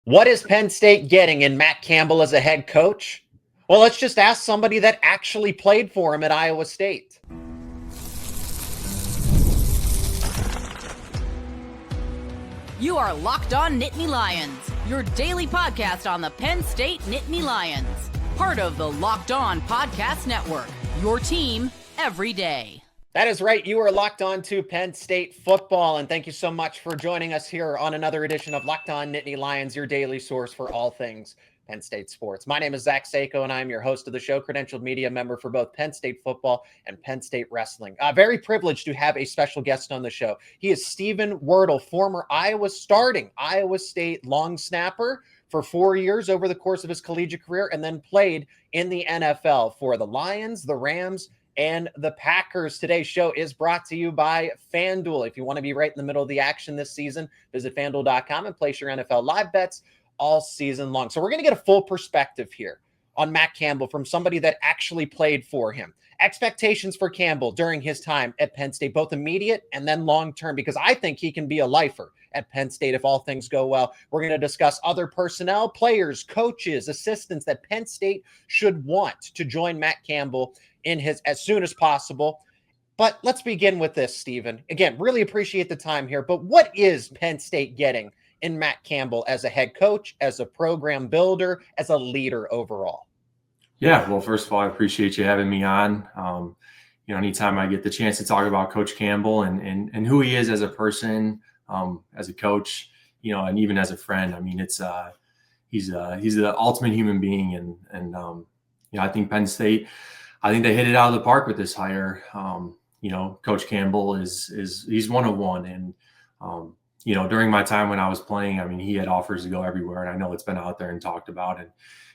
What is Penn State getting in Matt Campbell as a head coach? Well, let's just ask somebody that actually played for him at Iowa State. You are Locked On Nittany Lions, your daily podcast on the Penn State Nittany Lions. Part of the Locked On Podcast Network, your team every day. That is right. You are locked on to Penn State football, and thank you so much for joining us here on another edition of Locked On Nittany Lions, your daily source for all things Penn State sports. My name is Zach Seyko, and I'm your host of the show, credentialed media member for both Penn State football and Penn State wrestling. Very privileged to have a special guest on the show. He is Steven Wirtel, former Iowa State long snapper for 4 years over the course of his collegiate career, and then played in the NFL for the Lions, the Rams, and the Packers. Today's show is brought to you by FanDuel. If you want to be right in the middle of the action this season, visit FanDuel.com and place your NFL live bets all season long. So we're going to get a full perspective here on Matt Campbell from somebody that actually played for him. Expectations for Campbell during his time at Penn State, both immediate and then long-term, because I think he can be a lifer at Penn State if all things go well. We're going to discuss other personnel, players, coaches, assistants that Penn State should want to join Matt Campbell in his as soon as possible. But let's begin with this, Steven. Again, really appreciate the time here, but what is Penn State getting in Matt Campbell as a head coach, as a program builder, as a leader overall? Yeah, well, first of all, I appreciate you having me on. Anytime I get the chance to talk about Coach Campbell and who he is as a person, as a coach, and even as a friend. I mean, he's the ultimate human being, and I think Penn State, I think they hit it out of the park with this hire. Coach Campbell he's one of one, and during my time when I was playing, I mean, he had offers to go everywhere, and I know it's been out there and talked about, and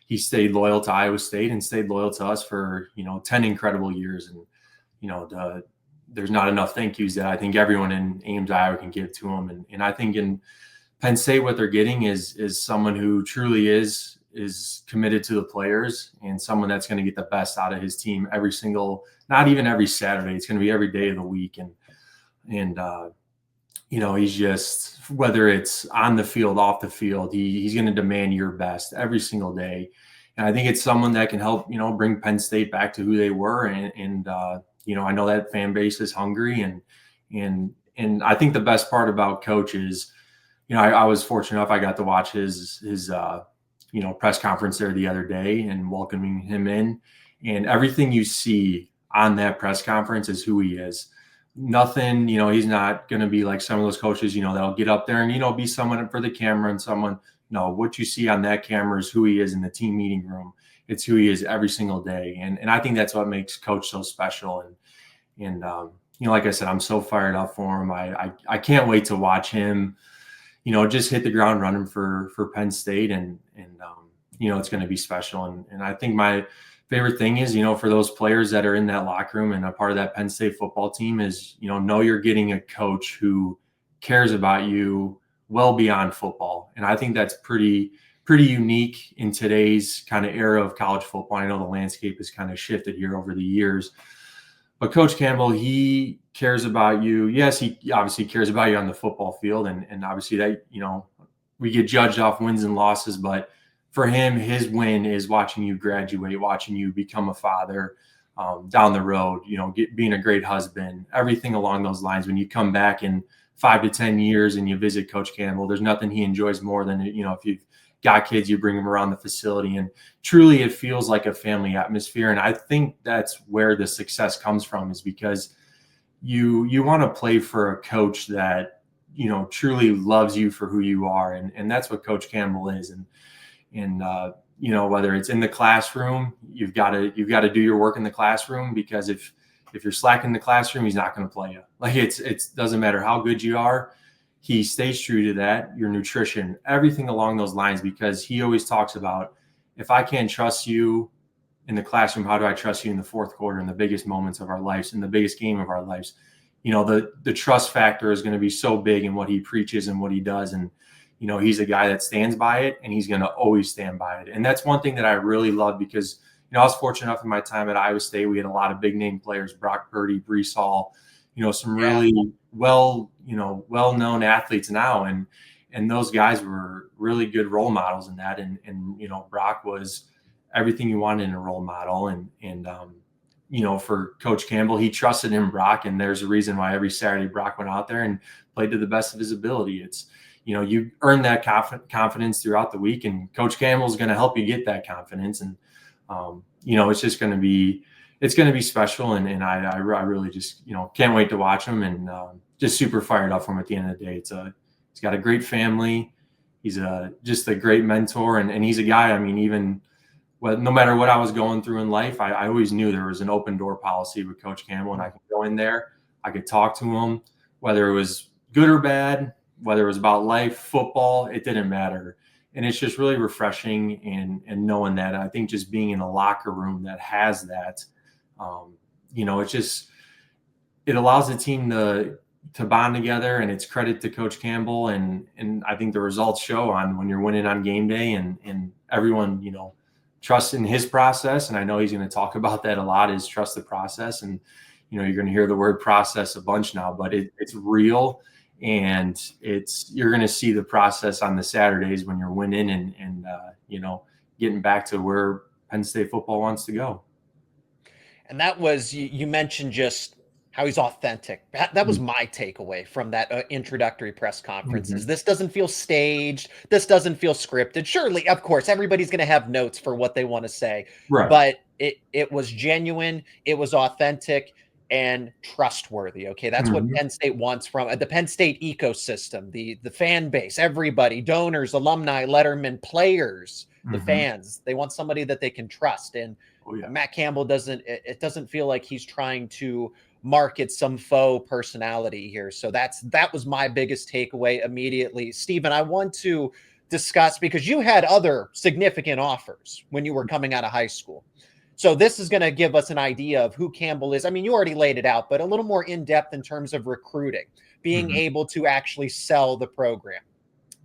he stayed loyal to Iowa State and stayed loyal to us for 10 incredible years, and there's not enough thank yous that I think everyone in Ames, Iowa can give to him. And I think in Penn State, what they're getting is someone who truly is committed to the players and someone that's going to get the best out of his team not even every Saturday. It's going to be every day of the week. And he's just, whether it's on the field, off the field, he's going to demand your best every single day. And I think it's someone that can help, bring Penn State back to who they were. And I know that fan base is hungry, and I think the best part about Coach is, I was fortunate enough, I got to watch his press conference there the other day and welcoming him in, and everything you see on that press conference is who he is. Nothing, he's not going to be like some of those coaches, that'll get up there and, be someone for the camera and someone. No, what you see on that camera is who he is in the team meeting room. It's who he is every single day. And I think that's what makes Coach so special. And like I said, I'm so fired up for him. I can't wait to watch him, just hit the ground running for Penn State. And it's going to be special. And I think my favorite thing is, for those players that are in that locker room and a part of that Penn State football team is, know you're getting a coach who cares about you well beyond football. And I think that's pretty unique in today's kind of era of college football. I know the landscape has kind of shifted here over the years, but Coach Campbell, he cares about you. Yes, he obviously cares about you on the football field. And obviously that, we get judged off wins and losses, but for him, his win is watching you graduate, watching you become a father down the road, being a great husband, everything along those lines. When you come back in 5 to 10 years and you visit Coach Campbell, there's nothing he enjoys more than, if you've got kids, you bring them around the facility, and truly it feels like a family atmosphere. And I think that's where the success comes from, is because you want to play for a coach that, truly loves you for who you are. And that's what Coach Campbell is. And whether it's in the classroom, you've got to do your work in the classroom, because if you're slacking in the classroom, he's not going to play you. Like it doesn't matter how good you are. He stays true to that, your nutrition, everything along those lines, because he always talks about, if I can't trust you in the classroom, how do I trust you in the fourth quarter, in the biggest moments of our lives, in the biggest game of our lives? The trust factor is going to be so big in what he preaches and what he does. And, he's a guy that stands by it, and he's going to always stand by it. And that's one thing that I really love, because, I was fortunate enough in my time at Iowa State. We had a lot of big name players, Brock Purdy, Breece, some really well-known athletes now. And And those guys were really good role models in that. And Brock was everything you wanted in a role model. And for Coach Campbell, he trusted in Brock. And there's a reason why every Saturday Brock went out there and played to the best of his ability. It's, you earn that confidence throughout the week, and Coach Campbell's going to help you get that confidence. And, it's just going to be, special. And I really just, can't wait to watch him, and just super fired up for him at the end of the day. He's got a great family. He's just a great mentor. And he's a guy, no matter what I was going through in life, I always knew there was an open door policy with Coach Campbell, and I could go in there, I could talk to him, whether it was good or bad, whether it was about life, football, it didn't matter. And it's just really refreshing, and knowing that. I think just being in a locker room that has that, it allows the team to bond together, and it's credit to Coach Campbell. And I think the results show on when you're winning on game day, and everyone, trusts in his process. And I know he's going to talk about that a lot, is trust the process. And, you're going to hear the word process a bunch now, but it's real. And you're going to see the process on the Saturdays when you're winning and getting back to where Penn State football wants to go. And that was, you mentioned just how he's authentic. That was my takeaway from that introductory press conferences. Mm-hmm. This doesn't feel staged. This doesn't feel scripted. Surely, of course, everybody's going to have notes for what they want to say, right? But it was genuine. It was authentic and trustworthy. Okay. That's what Penn State wants from the Penn State ecosystem, the fan base, everybody, donors, alumni, lettermen, players, the fans. They want somebody that they can trust. And Matt Campbell it doesn't feel like he's trying to market some faux personality here. So that was my biggest takeaway immediately. Steven, I want to discuss, because you had other significant offers when you were coming out of high school. So this is going to give us an idea of who Campbell is. You already laid it out, but a little more in depth in terms of recruiting, being able to actually sell the program,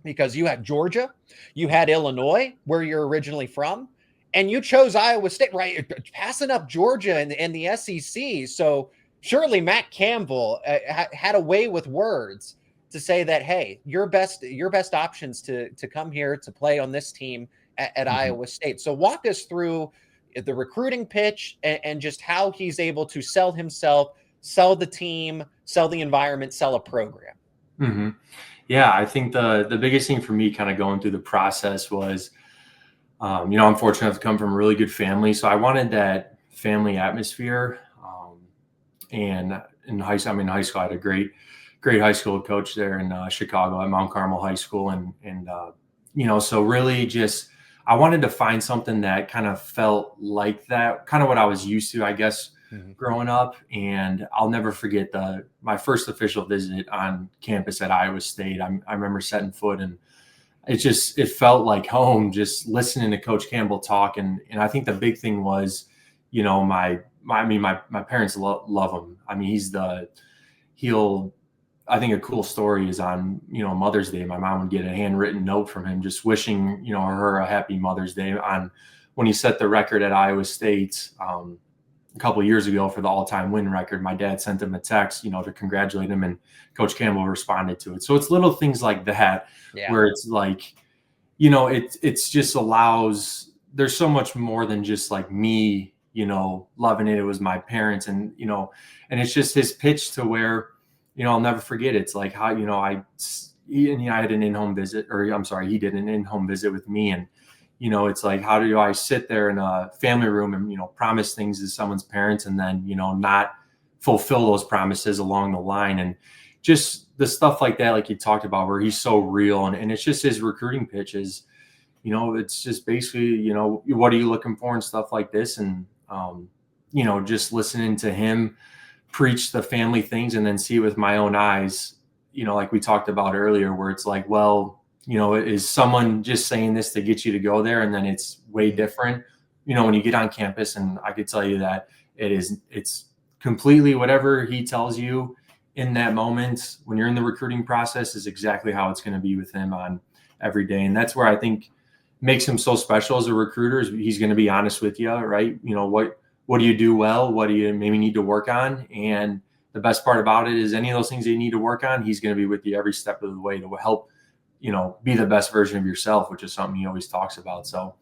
because you had Georgia, you had Illinois, where you're originally from, and you chose Iowa State, right? Passing up Georgia and the SEC. So surely Matt Campbell had a way with words to say that, hey, your best options to come here to play on this team at Iowa State. So walk us through the recruiting pitch and just how he's able to sell himself, sell the team, sell the environment, sell a program. Mm-hmm. Yeah, I think the biggest thing for me kind of going through the process was, I'm fortunate enough to come from a really good family. So I wanted that family atmosphere. And in high school, I had a great high school coach there in Chicago at Mount Carmel High School. And so really just, I wanted to find something that kind of felt like that, kind of what I was used to, I guess, growing up. And I'll never forget my first official visit on campus at Iowa State. I remember setting foot, and it felt like home, just listening to Coach Campbell talk. And I think the big thing was, my parents love him. I think a cool story is on, Mother's Day, my mom would get a handwritten note from him just wishing, her a happy Mother's Day on when he set the record at Iowa State a couple of years ago for the all-time win record. My dad sent him a text, to congratulate him, and Coach Campbell responded to it. So it's little things like that where it's like, it's just allows, there's so much more than just like me, loving it. It was my parents, and, and it's just his pitch to where, I'll never forget. It's like how, I had an in-home visit, he did an in-home visit with me. And, it's like, how do I sit there in a family room and, promise things to someone's parents and then, not fulfill those promises along the line. And just the stuff like that, like you talked about, where he's so real. And it's just his recruiting pitches, it's just basically, what are you looking for and stuff like this. And, just listening to him preach the family things and then see with my own eyes, like we talked about earlier, where it's like, well, is someone just saying this to get you to go there? And then it's way different, when you get on campus. And I could tell you that it's completely whatever he tells you in that moment when you're in the recruiting process is exactly how it's going to be with him on every day. And that's where I think makes him so special as a recruiter, is he's going to be honest with you, right? What do you do well? What do you maybe need to work on? And the best part about it is any of those things that you need to work on, he's going to be with you every step of the way to help, be the best version of yourself, which is something he always talks about. So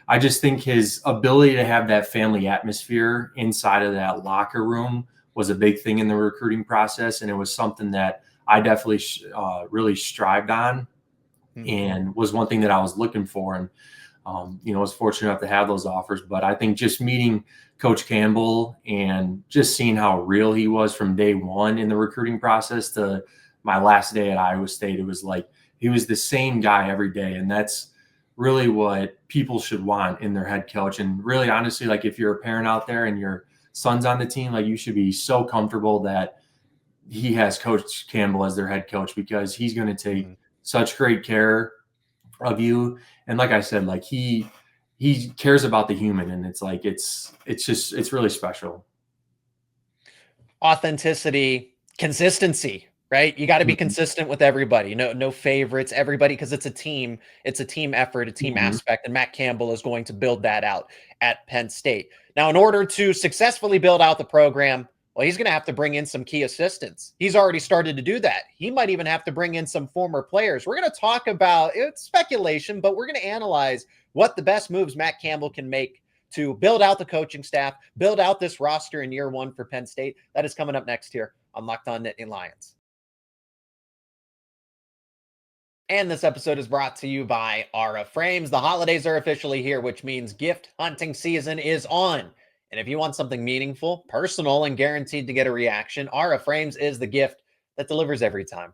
I just think his ability to have that family atmosphere inside of that locker room was a big thing in the recruiting process. And it was something that I definitely really strived on and was one thing that I was looking for. And, was fortunate enough to have those offers. But I think just meeting Coach Campbell and just seeing how real he was from day one in the recruiting process to my last day at Iowa State, it was like he was the same guy every day. And that's really what people should want in their head coach. And really, honestly, like if you're a parent out there and your son's on the team, like you should be so comfortable that he has Coach Campbell as their head coach, because he's going to take such great care of you. And like I said, like he cares about the human, and it's like, it's really special. Authenticity, consistency, right? You got to be consistent with everybody. No favorites, everybody, because it's a team effort, a team aspect. And Matt Campbell is going to build that out at Penn State. Now, in order to successfully build out the program, well, he's going to have to bring in some key assistants. He's already started to do that. He might even have to bring in some former players. We're going to talk about, it's speculation, but we're going to analyze what the best moves Matt Campbell can make to build out the coaching staff, build out this roster in year one for Penn State. That is coming up next here on Locked On Nittany Lions. And this episode is brought to you by Aura Frames. The holidays are officially here, which means gift hunting season is on. And if you want something meaningful, personal, and guaranteed to get a reaction, Aura Frames is the gift that delivers every time.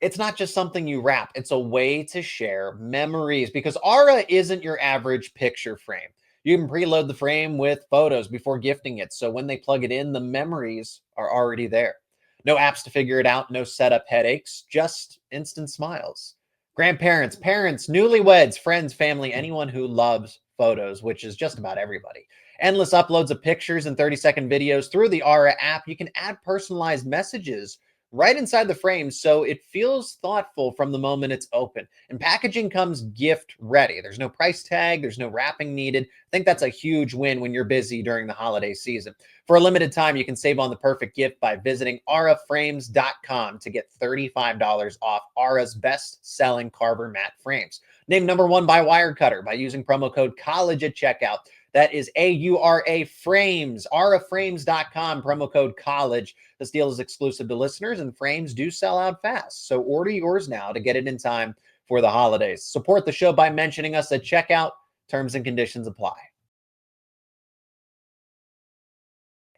It's not just something you wrap. It's a way to share memories, because Aura isn't your average picture frame. You can preload the frame with photos before gifting it, so when they plug it in, the memories are already there. No apps to figure it out, no setup headaches, just instant smiles. Grandparents, parents, newlyweds, friends, family, anyone who loves photos, which is just about everybody. Endless uploads of pictures and 30-second videos through the Aura app. You can add personalized messages right inside the frame, so it feels thoughtful from the moment it's open. And packaging comes gift ready. There's no price tag. There's no wrapping needed. I think that's a huge win when you're busy during the holiday season. For a limited time, you can save on the perfect gift by visiting auraframes.com to get $35 off Aura's best-selling Carver matte frames. Named #1 by Wirecutter by using promo code COLLEGE at checkout. That is AURA Frames, auraframes.com, promo code COLLEGE. This deal is exclusive to listeners, and frames do sell out fast. So order yours now to get it in time for the holidays. Support the show by mentioning us at checkout. Terms and conditions apply.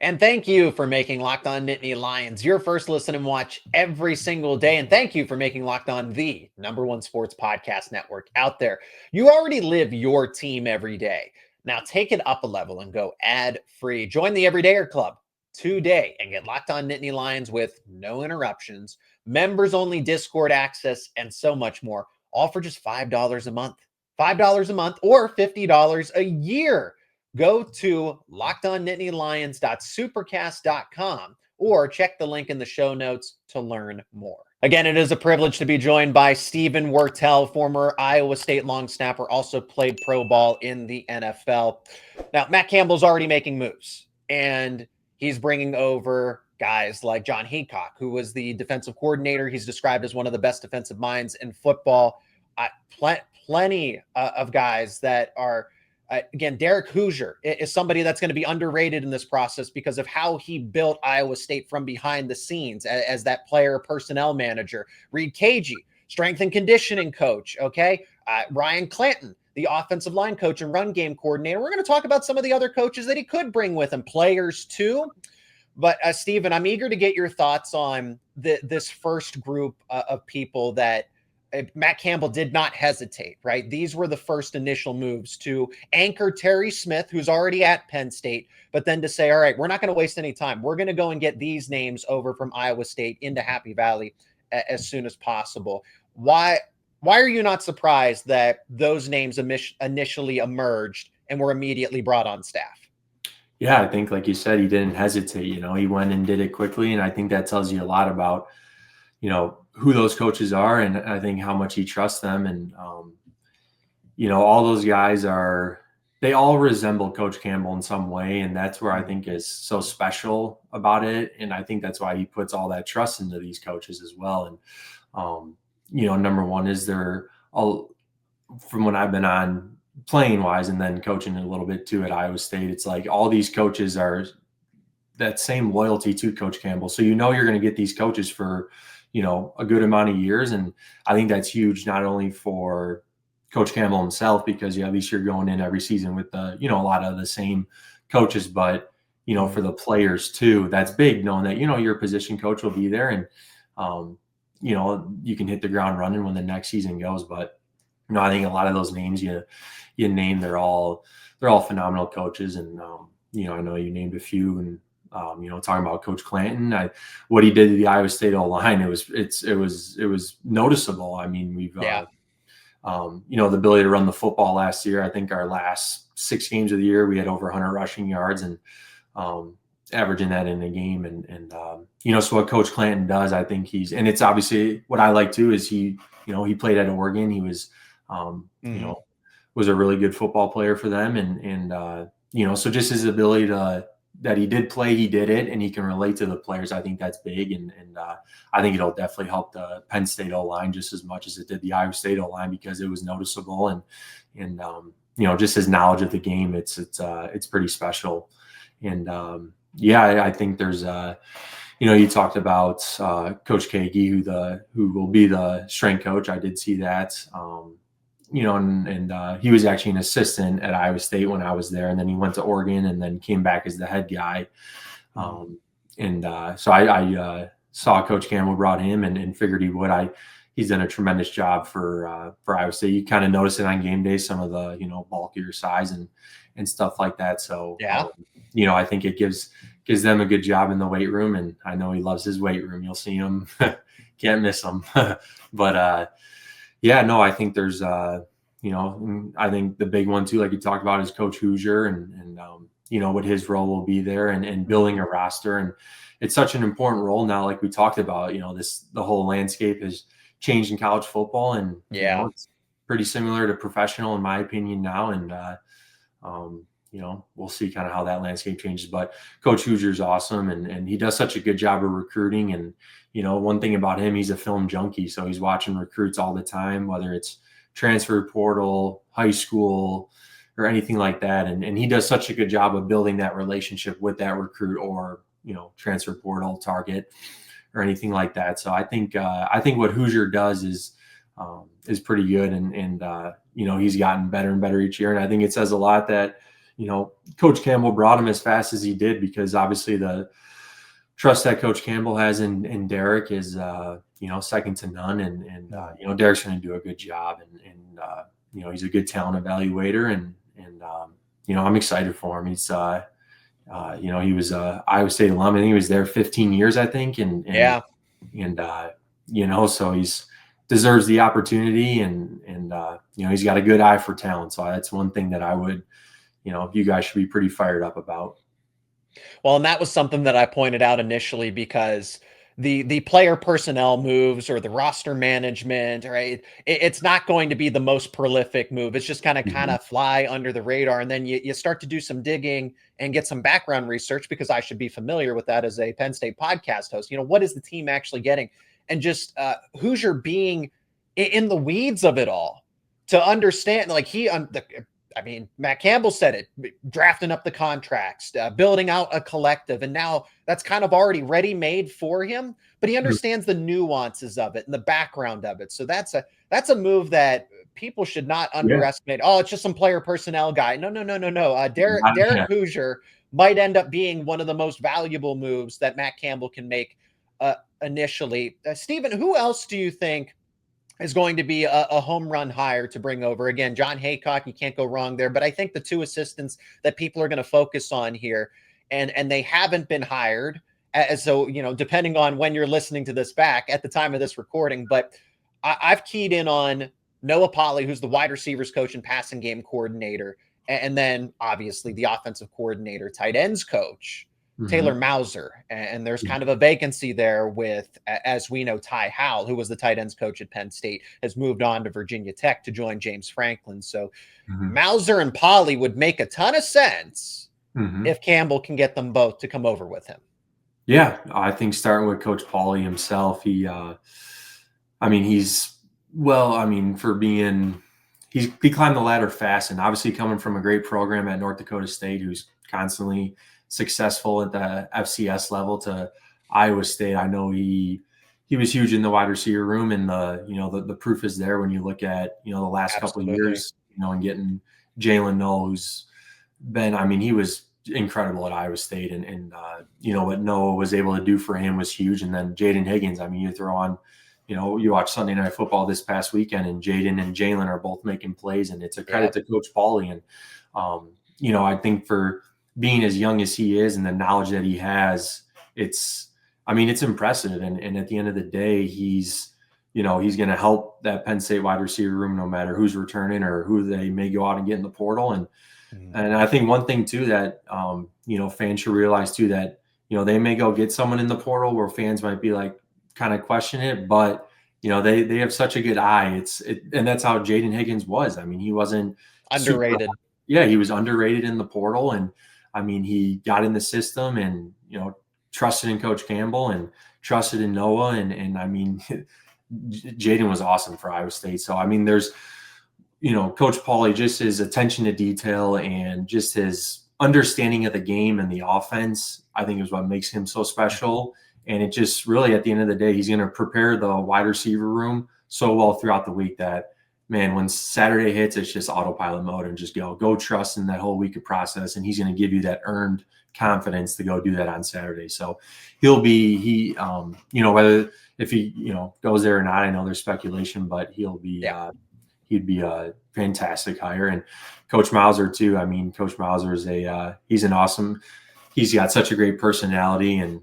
And thank you for making Locked On Nittany Lions your first listen and watch every single day. And thank you for making Locked On the #1 sports podcast network out there. You already live your team every day. Now take it up a level and go ad-free. Join the Everydayer Club today and get Locked On Nittany Lions with no interruptions, members-only Discord access, and so much more, all for just $5 a month. $5 a month or $50 a year. Go to lockedonnittanylions.supercast.com or check the link in the show notes to learn more. Again, it is a privilege to be joined by Steven Wirtel, former Iowa State long snapper, also played pro ball in the NFL. Now, Matt Campbell's already making moves, and he's bringing over guys like Jon Heacock, who was the defensive coordinator. He's described as one of the best defensive minds in football. Plenty of guys that are, again, Derek Hoodjer is somebody that's going to be underrated in this process because of how he built Iowa State from behind the scenes as that player personnel manager. Reed Kagy, strength and conditioning coach. Okay. Ryan Clanton, the offensive line coach and run game coordinator. We're going to talk about some of the other coaches that he could bring with him, players too. But Steven, I'm eager to get your thoughts on this first group of people that Matt Campbell did not hesitate, right? These were the first initial moves to anchor Terry Smith, who's already at Penn State, but then to say, all right, we're not going to waste any time. We're going to go and get these names over from Iowa State into Happy Valley as soon as possible. Why are you not surprised that those names initially emerged and were immediately brought on staff? Yeah, I think, like you said, he didn't hesitate. He went and did it quickly, and I think that tells you a lot about, who those coaches are, and I think how much he trusts them. And, all those guys they all resemble Coach Campbell in some way. And that's where I think is so special about it. And I think that's why he puts all that trust into these coaches as well. And, number one is from when I've been on playing wise and then coaching a little bit too at Iowa State, it's like all these coaches are that same loyalty to Coach Campbell. So, you're going to get these coaches for, a good amount of years. And I think that's huge, not only for Coach Campbell himself, because at least you're going in every season with a lot of the same coaches, but, for the players too, that's big knowing that, your position coach will be there and, you can hit the ground running when the next season goes. But, I think a lot of those names you name, they're all phenomenal coaches. And, I know you named a few, and, talking about Coach Clanton, what he did to the Iowa State O-line, it was noticeable. I mean, we've, the ability to run the football last year. I think our last 6 games of the year, we had over 100 rushing yards and averaging that in a game. And so what Coach Clanton does, I think and it's obviously what I like too, is he played at Oregon. He was, was a really good football player for them. And so just his ability that he did play, he did it, and he can relate to the players. I think that's big. And I think it'll definitely help the Penn State O-line just as much as it did the Iowa State O-line, because it was noticeable. And just his knowledge of the game, it's pretty special. And I think there's you talked about Coach Kagy, who will be the strength coach. I did see that. And he was actually an assistant at Iowa State when I was there, and then he went to Oregon and then came back as the head guy. So I saw Coach Campbell brought him and figured he would. He's done a tremendous job for Iowa State. You kind of notice it on game day, some of the bulkier size and stuff like that. So I think it gives them a good job in the weight room, and I know he loves his weight room. You'll see him, can't miss him. But I think there's I think the big one too, like you talked about, is Coach Hoodjer and what his role will be there and building a roster. And it's such an important role now, like we talked about. The whole landscape has changed in college football, and it's pretty similar to professional in my opinion now. And we'll see kind of how that landscape changes. But Coach Hoodjer is awesome, and he does such a good job of recruiting. And one thing about him, he's a film junkie, so he's watching recruits all the time, whether it's transfer portal, high school, or anything like that. And he does such a good job of building that relationship with that recruit or transfer portal target or anything like that. So I think what Hoodjer does is pretty good, and he's gotten better and better each year. And I think it says a lot that Coach Campbell brought him as fast as he did, because obviously the trust that Coach Campbell has in Derek is second to none. And Derek's going to do a good job, and he's a good talent evaluator, and I'm excited for him. He's he was Iowa State alum. I think he was there 15 years, I think. So he's deserves the opportunity, and he's got a good eye for talent. So that's one thing that I would, you guys should be pretty fired up about. Well, and that was something that I pointed out initially, because the player personnel moves or the roster management, right? It's not going to be the most prolific move. It's just kind of fly under the radar. And then you start to do some digging and get some background research, because I should be familiar with that as a Penn State podcast host. What is the team actually getting? And just Hoodjer being in the weeds of it all to understand, like Matt Campbell said it, drafting up the contracts, building out a collective, and now that's kind of already ready-made for him, but he understands the nuances of it and the background of it. So that's a move that people should not underestimate. Oh, it's just some player personnel guy. No. Derek Hoodjer might end up being one of the most valuable moves that Matt Campbell can make initially. Steven, who else do you think is going to be a home run hire to bring over? Again, Jon Heacock, you can't go wrong there. But I think the two assistants that people are going to focus on here, and they haven't been hired. So, depending on when you're listening to this back at the time of this recording, but I've keyed in on Noah Pauley, who's the wide receivers coach and passing game coordinator. And then obviously the offensive coordinator, tight ends coach, Taylor Mauser. And there's kind of a vacancy there with, as we know, Ty Howell, who was the tight ends coach at Penn State, has moved on to Virginia Tech to join James Franklin. So Mauser and Pauley would make a ton of sense if Campbell can get them both to come over with him. Yeah, I think starting with Coach Pauley himself, he's Well, I mean, he climbed the ladder fast, and obviously coming from a great program at North Dakota State, who's constantly successful at the FCS level, to Iowa State. I know he was huge in the wide receiver room, and the proof is there when you look at the last couple of Absolutely. years, and getting Jalen Noel, who's been, I mean, he was incredible at Iowa State, and what Noah was able to do for him was huge. And then Jaden Higgins, I mean, you throw on, you watch Sunday Night Football this past weekend, and Jaden and Jalen are both making plays, and it's a credit to Coach Pauley. And I think for being as young as he is and the knowledge that he has, it's impressive. And at the end of the day, he's going to help that Penn State wide receiver room, no matter who's returning or who they may go out and get in the portal. And I think one thing too that fans should realize too, that they may go get someone in the portal where fans might be like kind of question it, but they have such a good eye. And that's how Jaden Higgins was. I mean, he wasn't Underrated. He was underrated in the portal, and I mean, he got in the system and trusted in Coach Campbell and trusted in Noah, and I mean, Jaden was awesome for Iowa State. So I mean, there's Coach Pauley, just his attention to detail and just his understanding of the game and the offense, I think is what makes him so special. And it just really, at the end of the day, he's going to prepare the wide receiver room so well throughout the week that, man, when Saturday hits, it's just autopilot mode and just go trust in that whole week of process. And he's going to give you that earned confidence to go do that on Saturday. So whether if he, goes there or not, I know there's speculation, but he'd be a fantastic hire. And Coach Mauser too. I mean, Coach Mauser is he's got such a great personality and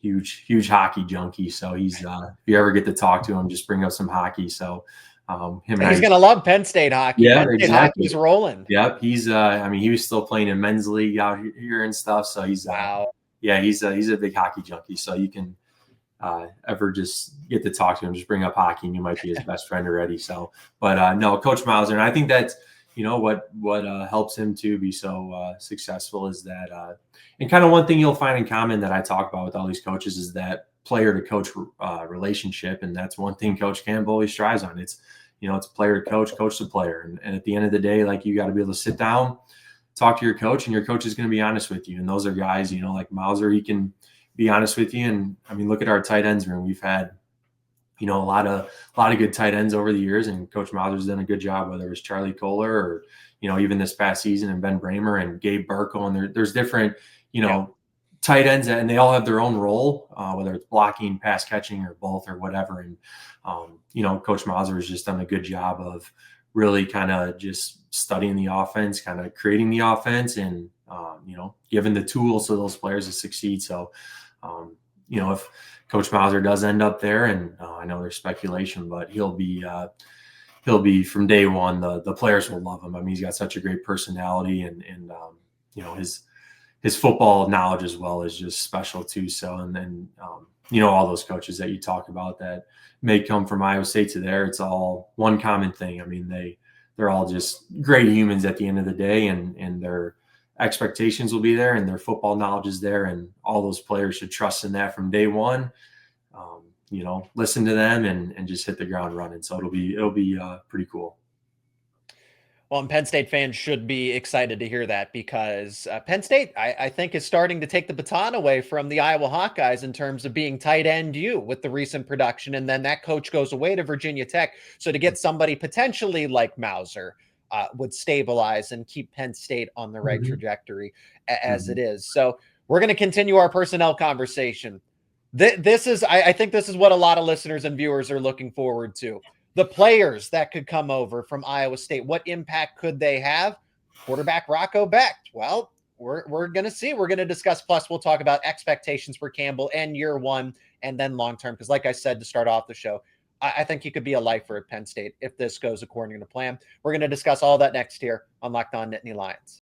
huge hockey junkie. So he's, if you ever get to talk to him, just bring up some hockey. So he's going to love Penn State hockey. Yeah, Penn State exactly. hockey's rolling. Yep. He's, he was still playing in men's league out here and stuff. So he's, wow. He's a big hockey junkie. So you can, ever just get to talk to him, just bring up hockey and you might be his best friend already. So, but no, Coach Mauser, and I think that's, what helps him to be so successful is that, and kind of one thing you'll find in common that I talk about with all these coaches is that player to coach relationship. And that's one thing Coach Campbell always strives on. It's, it's player to coach to player. And at the end of the day, like, you got to be able to sit down, talk to your coach, and your coach is going to be honest with you. And those are guys, like Mauser, he can be honest with you. And I mean, look at our tight ends room. We've had, a lot of good tight ends over the years, and Coach Mauser's done a good job, whether it was Charlie Kohler or, even this past season, and Ben Bramer and Gabe Burkle. And there's different, tight ends, and they all have their own role, whether it's blocking, pass catching, or both, or whatever. And, Coach Mauser has just done a good job of really kind of just studying the offense, kind of creating the offense, and, giving the tools to those players to succeed. So, if Coach Mauser does end up there, and I know there's speculation, but he'll be from day one, the players will love him. I mean, he's got such a great personality, and his football knowledge as well is just special too. So, and then, all those coaches that you talk about that may come from Iowa State to there, it's all one common thing. I mean, they're all just great humans at the end of the day, and their expectations will be there, and their football knowledge is there, and all those players should trust in that from day one. Listen to them and just hit the ground running. So it'll be pretty cool. Well, and Penn State fans should be excited to hear that, because Penn State, I think, is starting to take the baton away from the Iowa Hawkeyes in terms of being tight end with the recent production. And then that coach goes away to Virginia Tech. So to get somebody potentially like Mauser would stabilize and keep Penn State on the right trajectory as it is. So we're going to continue our personnel conversation. I think this is what a lot of listeners and viewers are looking forward to. The players that could come over from Iowa State, what impact could they have? Quarterback Rocco Becht. Well, we're going to see. We're going to discuss. Plus, we'll talk about expectations for Campbell and year one and then long-term. Because like I said to start off the show, I think he could be a lifer at Penn State if this goes according to plan. We're going to discuss all that next here on Locked On Nittany Lions.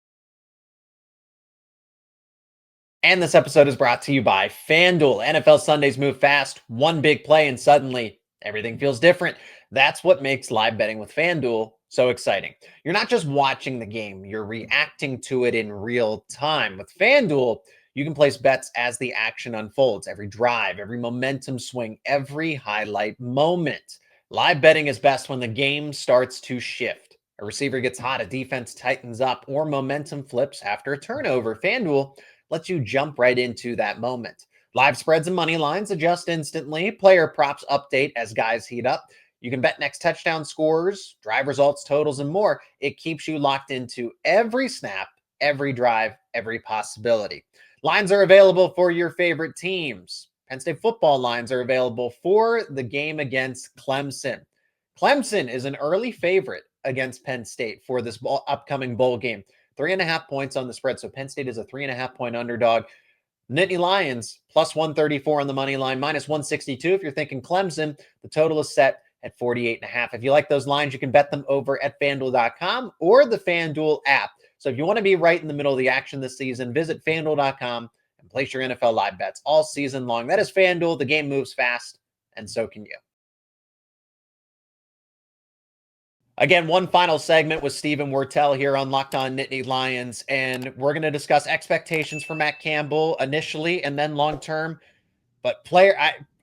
And this episode is brought to you by FanDuel. NFL Sundays move fast. One big play and suddenly everything feels different. That's what makes live betting with FanDuel so exciting. You're not just watching the game, you're reacting to it in real time. With FanDuel, you can place bets as the action unfolds, every drive, every momentum swing, every highlight moment. Live betting is best when the game starts to shift. A receiver gets hot, a defense tightens up, or momentum flips after a turnover. FanDuel lets you jump right into that moment. Live spreads and money lines adjust instantly. Player props update as guys heat up. You can bet next touchdown scores, drive results, totals, and more. It keeps you locked into every snap, every drive, every possibility. Lines are available for your favorite teams. Penn State football lines are available for the game against Clemson. Clemson is an early favorite against Penn State for this upcoming bowl game. 3.5 points on the spread. So Penn State is a 3.5 point underdog. Nittany Lions plus 134 on the money line, minus 162. If you're thinking Clemson, the total is set at 48.5. If you like those lines, you can bet them over at FanDuel.com or the FanDuel app. So if you want to be right in the middle of the action this season, visit FanDuel.com and place your NFL live bets all season long. That is FanDuel. The game moves fast, and so can you. Again, one final segment with Steven Wirtel here on Locked On Nittany Lions, and we're going to discuss expectations for Matt Campbell initially and then long-term. But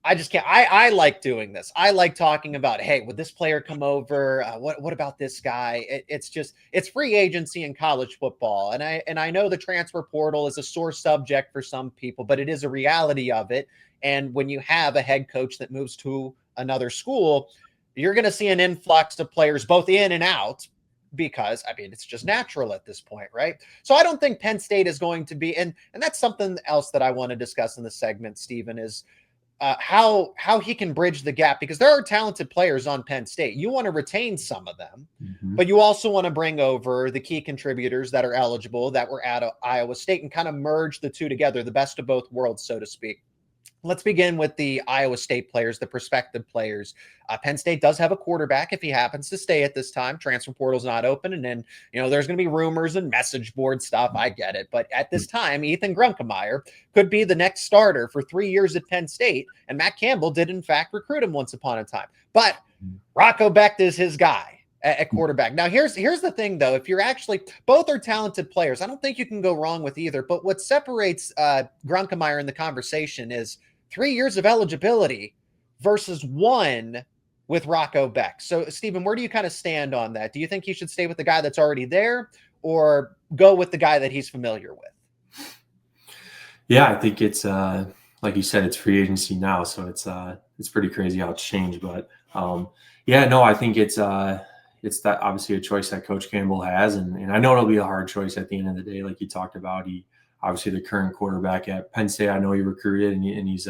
I just can't. I like doing this. I like talking about, hey, would this player come over? What about this guy? It's free agency in college football, and I know the transfer portal is a sore subject for some people, but it is a reality of it. And when you have a head coach that moves to another school, you're going to see an influx of players both in and out because, I mean, it's just natural at this point, right? So I don't think Penn State is going to be, and that's something else that I want to discuss in this segment, Steven, is how he can bridge the gap, because there are talented players on Penn State. You want to retain some of them, but you also want to bring over the key contributors that are eligible that were at Iowa State and kind of merge the two together, the best of both worlds, so to speak. Let's begin with the Iowa State players, the prospective players. Penn State does have a quarterback if he happens to stay at this time. Transfer portal's not open. And then, there's going to be rumors and message board stuff. I get it. But at this time, Ethan Grunkemeyer could be the next starter for 3 years at Penn State. And Matt Campbell did, in fact, recruit him once upon a time. But Rocco Becht is his guy at quarterback. Now, here's the thing, though. If you're actually, both are talented players. I don't think you can go wrong with either. But what separates Grunkemeyer in the conversation is 3 years of eligibility versus 1 with Rocco Becht. So, Steven, where do you kind of stand on that? Do you think he should stay with the guy that's already there or go with the guy that he's familiar with? Yeah, I think it's like you said, it's free agency now, so it's pretty crazy how it's changed. But I think it's that obviously a choice that Coach Campbell has, and I know it'll be a hard choice at the end of the day, like you talked about. He obviously the current quarterback at Penn State, I know he recruited, and he's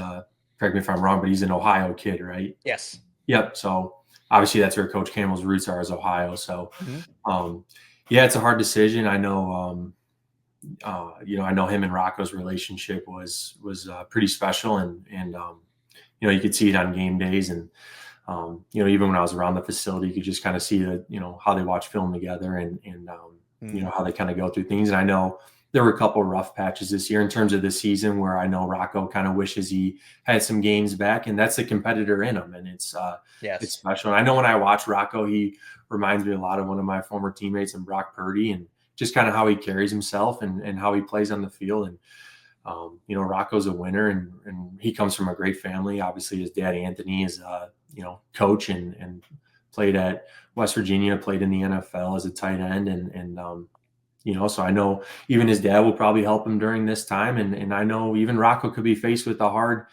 correct me if I'm wrong, but he's an Ohio kid, right? Yes. Yep. So obviously that's where Coach Campbell's roots are, is Ohio. So it's a hard decision. I know I know him and Rocco's relationship was pretty special, and you could see it on game days, and even when I was around the facility, you could just kind of see that how they watch film together, and how they kind of go through things. And I know there were a couple of rough patches this year in terms of the season where I know Rocco kind of wishes he had some games back, and that's the competitor in him. And it's special. And I know when I watch Rocco, he reminds me a lot of one of my former teammates in Brock Purdy, and just kind of how he carries himself and how he plays on the field. And, Rocco's a winner, and he comes from a great family. Obviously his dad, Anthony, is coach and played at West Virginia, played in the NFL as a tight end. So I know even his dad will probably help him during this time. And I know even Rocco could be faced with a hard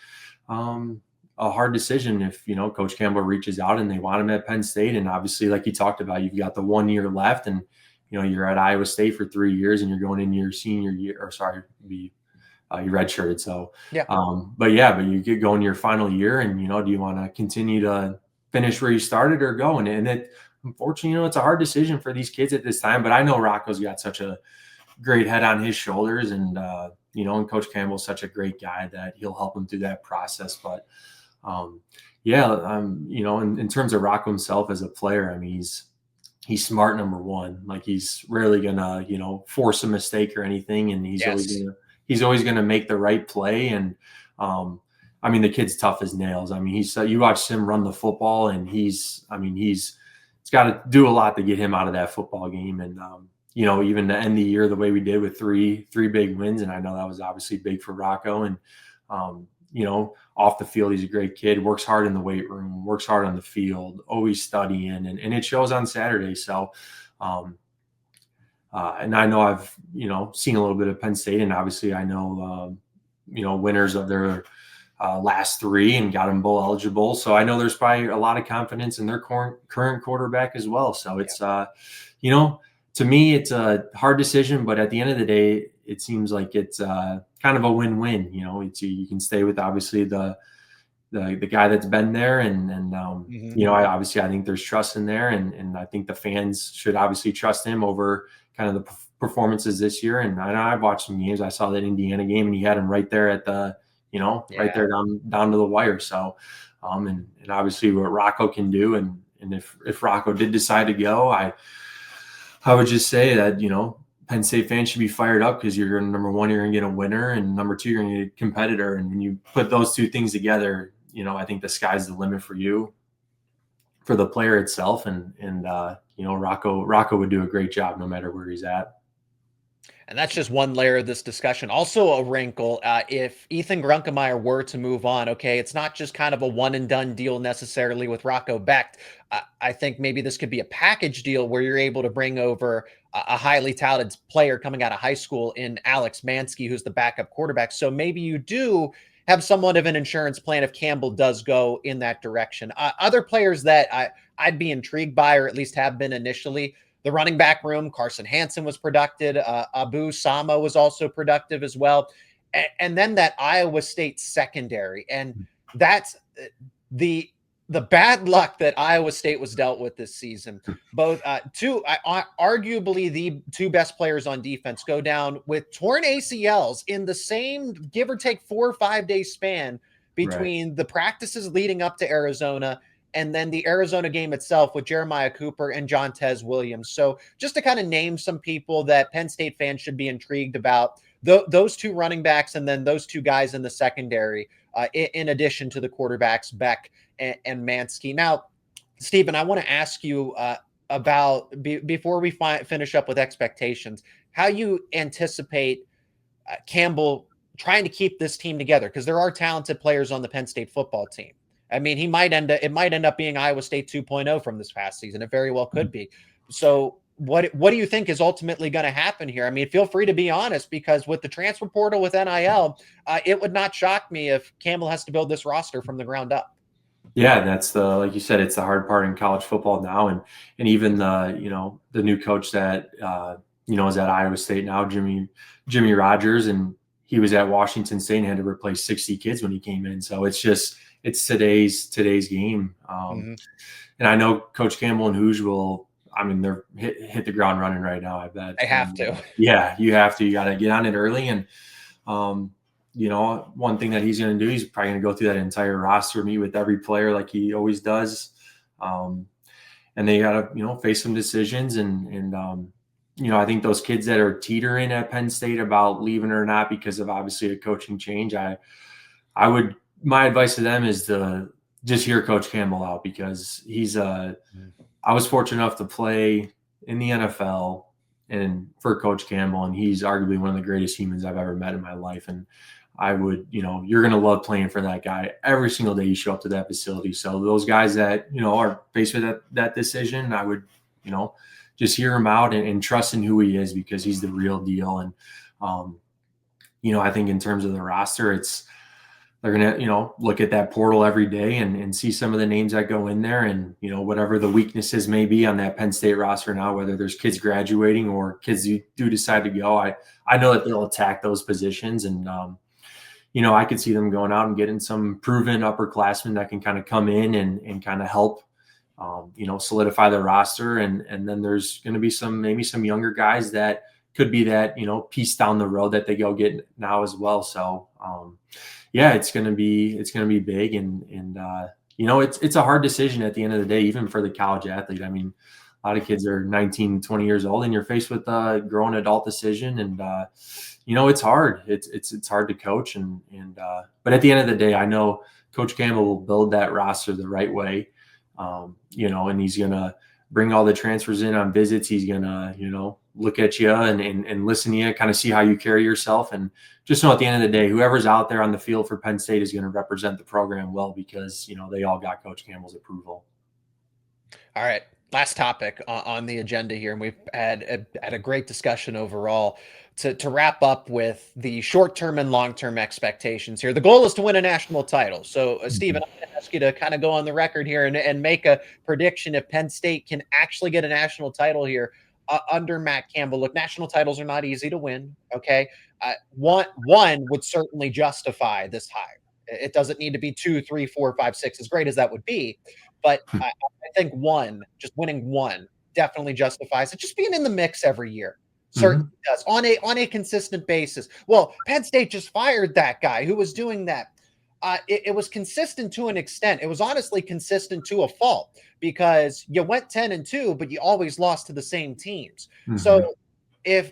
decision if, Coach Campbell reaches out and they want him at Penn State. And obviously, like you talked about, you've got the 1 year left, and, you're at Iowa State for 3 years and you're going into your senior year, you redshirted. So, but you get going your final year, and, do you want to continue to finish where you started or go? And it, unfortunately, it's a hard decision for these kids at this time, but I know Rocco's got such a great head on his shoulders, and, and Coach Campbell's such a great guy that he'll help him through that process. But, in terms of Rocco himself as a player, I mean, he's smart, number one. Like, he's rarely gonna, force a mistake or anything, and he's always gonna make the right play. And, the kid's tough as nails. I mean, you watch him run the football, and he's got to do a lot to get him out of that football game. And, even to end the year the way we did with three big wins. And I know that was obviously big for Rocco. And, off the field, he's a great kid, works hard in the weight room, works hard on the field, always studying, and it shows on Saturday. So, and I know I've, seen a little bit of Penn State, and obviously I know, winners of their last three and got them bowl eligible. So I know there's probably a lot of confidence in their current quarterback as well. So it's, to me, it's a hard decision, but at the end of the day, it seems like it's kind of a win-win. You can stay with obviously the guy that's been there, and I think there's trust in there, and I think the fans should obviously trust him over kind of the performances this year. And I've watched some games. I saw that Indiana game, and he had him right there at the, right there down to the wire. So, and obviously what Rocco can do, and if Rocco did decide to go, I would just say that, Penn State fans should be fired up, because you're number one, you're going to get a winner, and number two, you're going to get a competitor. And when you put those two things together, I think the sky's the limit for you, for the player itself. And Rocco would do a great job no matter where he's at. And that's just one layer of this discussion. Also a wrinkle, if Ethan Grunkemeyer were to move on, okay, it's not just kind of a one and done deal necessarily with Rocco Becht. I think maybe this could be a package deal where you're able to bring over a highly touted player coming out of high school in Alex Mansky, who's the backup quarterback. So maybe you do have somewhat of an insurance plan if Campbell does go in that direction. Other players that I'd be intrigued by, or at least have been initially, the running back room, Carson Hansen was productive. Abu Sama was also productive as well. And then that Iowa State secondary. And that's the bad luck that Iowa State was dealt with this season. Both arguably the two best players on defense go down with torn ACLs in the same, give or take, 4 or 5 day span between the practices leading up to Arizona and then the Arizona game itself with Jeremiah Cooper and Jontez Williams. So just to kind of name some people that Penn State fans should be intrigued about, those two running backs and then those two guys in the secondary, in addition to the quarterbacks, Beck and Mansky. Now, Steven, I want to ask you about, before we finish up with expectations, how you anticipate Campbell trying to keep this team together, because there are talented players on the Penn State football team. I mean, it might end up being Iowa State 2.0 from this past season. It very well could be. So what do you think is ultimately going to happen here? I mean, feel free to be honest, because with the transfer portal, with NIL, it would not shock me if Campbell has to build this roster from the ground up. Yeah, that's like you said, it's the hard part in college football now. And even the new coach that, is at Iowa State now, Jimmy Rogers, and he was at Washington State and had to replace 60 kids when he came in. So it's today's game. And I know Coach Campbell and Hoodjer they're hit the ground running right now, I bet. They have to. Yeah, you have to. You got to get on it early. And, one thing that he's going to do, he's probably going to go through that entire roster, meet with every player like he always does. And they got to, face some decisions. And I think those kids that are teetering at Penn State about leaving or not because of obviously a coaching change, my advice to them is to just hear Coach Campbell out, because I was fortunate enough to play in the NFL and for Coach Campbell, and he's arguably one of the greatest humans I've ever met in my life. And I would, you're going to love playing for that guy every single day you show up to that facility. So those guys that, are faced with that decision, I would, just hear him out and trust in who he is, because he's the real deal. And, I think in terms of the roster, they're going to, look at that portal every day and see some of the names that go in there, and, whatever the weaknesses may be on that Penn State roster now, whether there's kids graduating or kids who do decide to go, I know that they'll attack those positions. And, I could see them going out and getting some proven upperclassmen that can kind of come in and kind of help, solidify the roster. And then there's going to be maybe some younger guys that could be that, piece down the road that they go get now as well. So, yeah, it's going to be big. And it's a hard decision at the end of the day, even for the college athlete. I mean, a lot of kids are 19, 20 years old, and you're faced with a grown adult decision. And, it's hard. It's hard to coach. But at the end of the day, I know Coach Campbell will build that roster the right way. And he's going to bring all the transfers in on visits. He's going to, look at you and listen to you, kind of see how you carry yourself. And just know at the end of the day, whoever's out there on the field for Penn State is going to represent the program well, because, they all got Coach Campbell's approval. All right. Last topic on the agenda here, and we've had a great discussion overall. To wrap up with the short-term and long-term expectations here. The goal is to win a national title. So, Steven, I'm going to ask you to kind of go on the record here and make a prediction if Penn State can actually get a national title here under Matt Campbell. Look, national titles are not easy to win, okay? One would certainly justify this hire. It doesn't need to be 2, 3, 4, 5, 6, as great as that would be. But I think just winning one definitely justifies it. Just being in the mix every year certainly does on a consistent basis. Well, Penn State just fired that guy who was doing that. It was consistent to an extent. It was honestly consistent to a fault, because you went 10-2, but you always lost to the same teams. So if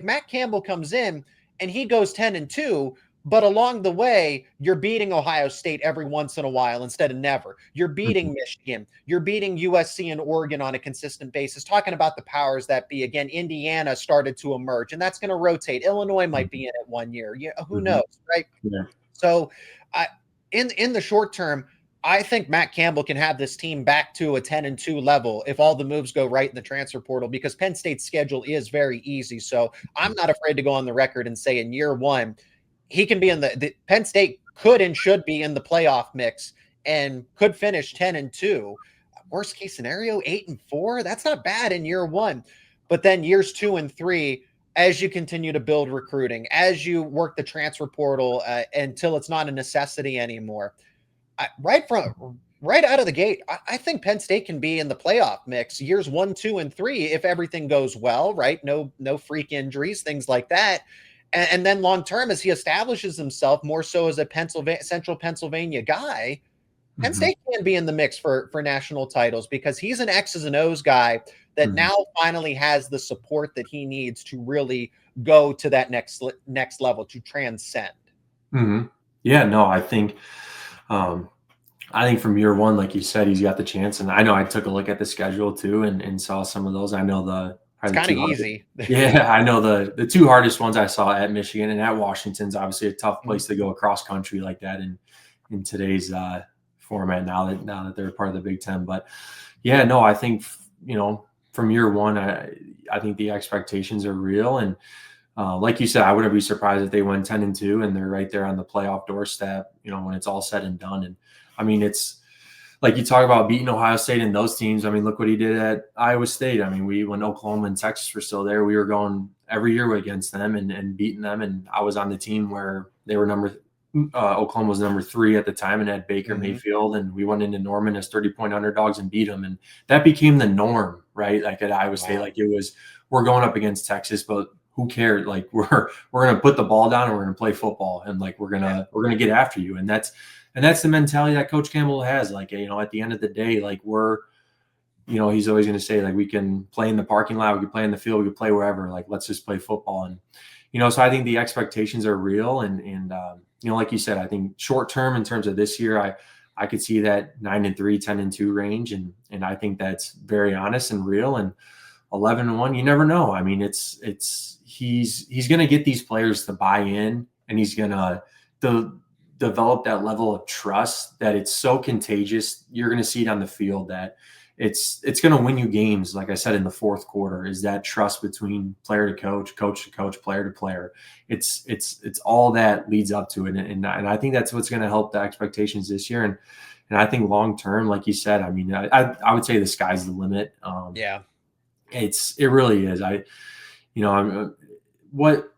Matt Campbell comes in and he goes 10-2, but along the way, you're beating Ohio State every once in a while instead of never. You're beating Michigan. You're beating USC and Oregon on a consistent basis. Talking about the powers that be. Again, Indiana started to emerge, and that's going to rotate. Illinois might be in it one year. Who knows, right? Yeah. So in the short term, I think Matt Campbell can have this team back to a 10-2 level if all the moves go right in the transfer portal, because Penn State's schedule is very easy. So I'm not afraid to go on the record and say in year one, he can be in the Penn State could and should be in the playoff mix and could finish 10-2. Worst case scenario, 8-4. That's not bad in year one. But then years 2 and 3, as you continue to build recruiting, as you work the transfer portal until it's not a necessity anymore, right out of the gate, I think Penn State can be in the playoff mix years 1, 2, and 3 if everything goes well, right? No freak injuries, things like that. And then long-term, as he establishes himself more so as a Central Pennsylvania guy, Penn State can be in the mix for national titles, because he's an X's and O's guy that now finally has the support that he needs to really go to that next level, to transcend. Yeah, no, I think from year one, like you said, he's got the chance. And I know I took a look at the schedule too and saw some of those. I know it's kind of easy. Yeah, I know the two hardest ones I saw at Michigan and at Washington's obviously a tough place to go across country like that in today's format now that they're part of the Big Ten. But yeah, no, I think from year one, I think the expectations are real. And like you said, I wouldn't be surprised if they went 10-2 and they're right there on the playoff doorstep, when it's all said and done. And I mean, it's like you talk about beating Ohio State and those teams. I mean, look what he did at Iowa State. I mean, when Oklahoma and Texas were still there, we were going every year against them and beating them. And I was on the team where they were Oklahoma was number 3 at the time and had Baker Mayfield. And we went into Norman as 30-point underdogs and beat them. And that became the norm, right? Like at Iowa State, like it was, we're going up against Texas, but who cared? Like we're going to put the ball down and we're going to play football. And like, we're going to get after you. And that's the mentality that Coach Campbell has. Like, at the end of the day, like he's always going to say, like, we can play in the parking lot, we can play in the field, we can play wherever. Like, let's just play football. And, so I think the expectations are real. And like you said, I think short term in terms of this year, I could see that 9-3, 10-2 range. And I think that's very honest and real. And 11-1, you never know. I mean, he's going to get these players to buy in, and he's going to develop that level of trust that it's so contagious. You're going to see it on the field that it's going to win you games. Like I said, in the fourth quarter, is that trust between player to coach, coach to coach, player to player. It's all that leads up to it. And I think that's what's going to help the expectations this year. And I think long-term, like you said, I mean, I would say the sky's the limit. It really is.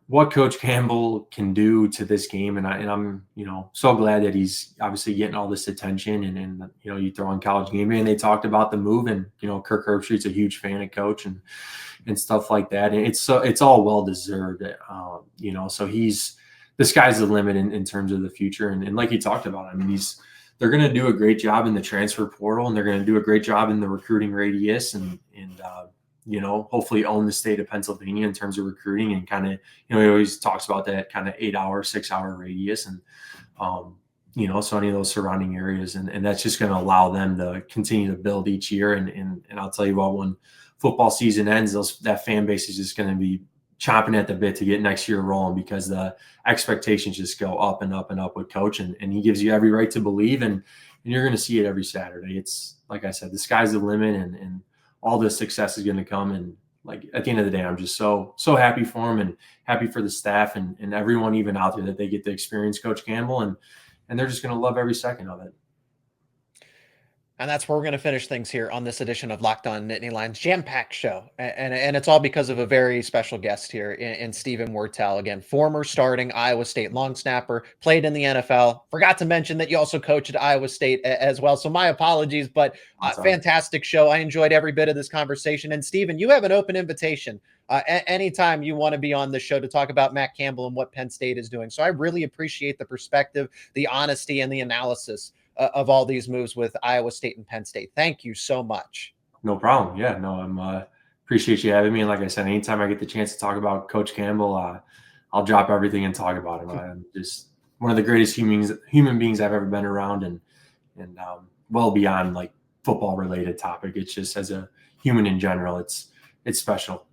What Coach Campbell can do to this game. And I'm, so glad that he's obviously getting all this attention and you throw on College Game Day and they talked about the move and, Kirk Herbstreit's a huge fan of Coach and stuff like that. And it's all well-deserved, so the sky's the limit in terms of the future. And like you talked about, I mean, they're going to do a great job in the transfer portal and they're going to do a great job in the recruiting radius and hopefully own the state of Pennsylvania in terms of recruiting and kind of, he always talks about that kind of 8-hour, 6-hour radius and, so any of those surrounding areas. And that's just going to allow them to continue to build each year. And I'll tell you what, football season ends, that fan base is just going to be chomping at the bit to get next year rolling, because the expectations just go up and up and up with coach, and he gives you every right to believe, and you're going to see it every Saturday. It's like I said, the sky's the limit, and all the success is going to come. And like at the end of the day, I'm just so happy for him and happy for the staff and everyone even out there that they get to experience Coach Campbell, and they're just going to love every second of it. And that's where we're going to finish things here on this edition of Locked On Nittany Lions, jam-packed show. And it's all because of a very special guest here in Steven Wirtel. Again, former starting Iowa State long snapper, played in the NFL. Forgot to mention that you also coached at Iowa State as well. So my apologies, but fantastic show. I enjoyed every bit of this conversation. And Steven, you have an open invitation anytime you want to be on the show to talk about Matt Campbell and what Penn State is doing. So I really appreciate the perspective, the honesty, and the analysis of all these moves with Iowa State and Penn State. Thank you so much. No problem. Yeah, no, I'm appreciate you having me. And like I said, anytime I get the chance to talk about Coach Campbell, I'll drop everything and talk about him. I'm just one of the greatest human beings I've ever been around, and well beyond like football related topic. It's just as a human in general, it's special.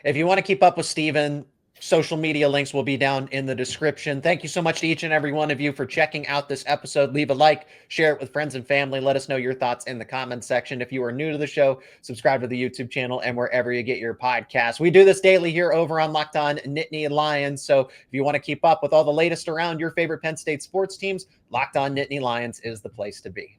If you want to keep up with Steven, social media links will be down in the description. Thank you so much to each and every one of you for checking out this episode. Leave a like, share it with friends and family. Let us know your thoughts in the comments section. If you are new to the show, subscribe to the YouTube channel and wherever you get your podcasts. We do this daily here over on Locked On Nittany Lions. So if you want to keep up with all the latest around your favorite Penn State sports teams, Locked On Nittany Lions is the place to be.